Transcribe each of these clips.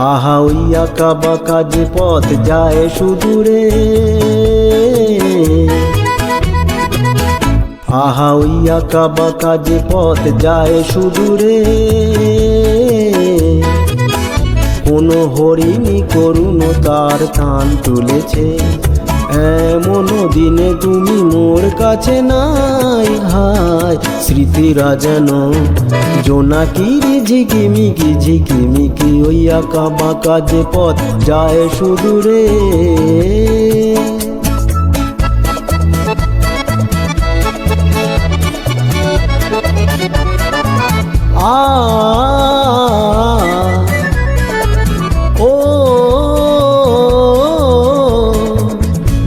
আহা ওই আঁকা বাঁকা যে পথ যায় সুদূরে, আহা ওই আঁকা বাঁকা যে পথ যায় সুদূরে। কোনো হরিণী করুণ তার টান তুলেছে, এমন দিনে তুমি মোর কাছে নাই। হায় স্মৃতিরা যেন জোনাকির ঝিকিমিকি ঝিকিমিকি, ওই আঁকা বাঁকা যে পথ যায় সুদূরে।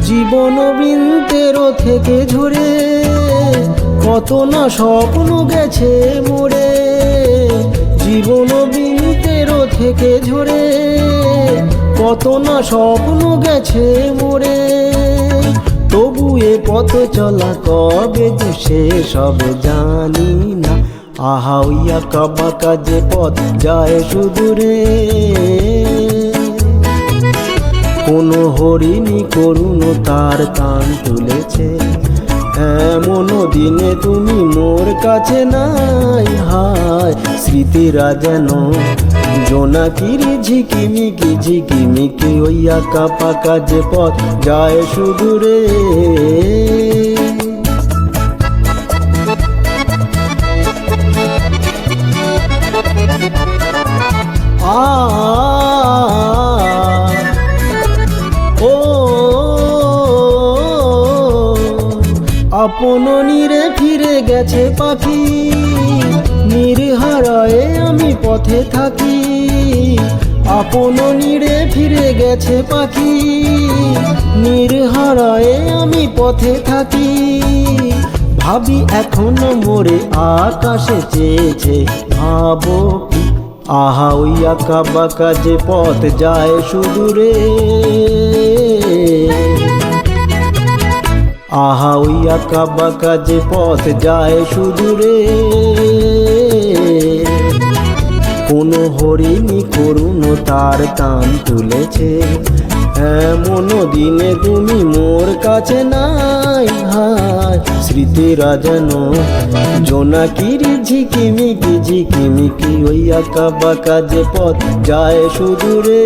জীবন বৃন্তের থেকে ঝরে কত না স্বপ্ন গেছে মোরে, জীবন বৃন্তের থেকে ঝরে কত না স্বপ্ন গেছে মোরে। তবু এ পথ চলা কবে যে শেষ হবে জানি না। আহা ওই আঁকা বাঁকা যে পথ যায় সুদূরে, কোনো হরিণী করুণ তার টান তুলেছে, এমন দিনে তুমি মোর কাছে নাই। হায় স্মৃতিরা যেন জোনাকির ঝিকিমিকি ঝিকিমিকি, ওই আঁকা পাকা যে পথ যায় সুদূরে। আপন নীরে ফিরে গেছে পাখি, নির্হারায় আমি পথে থাকি। আপন নীরে ফিরে গেছে পাখি, নির্হারায় আমি পথে থাকি। ভাবি এখনো মোরে আকাশে চেয়েছে, ভাবো কি আহা ওই আঁকা বাঁকা যে পথ যায় সুদূরে, আহা ওই আঁকা বাঁকা যে পথ যায় সুদূরে। কোনো হরিণী করুণ তার টান তুলেছে, এমন দিনে তুমি মোর কাছে নাই। হায় স্মৃতিরা যেন জোনাকির ঝিকিমিকি ঝিকিমিকি, ওই আঁকা বাঁকা যে পথ যায় সুদূরে।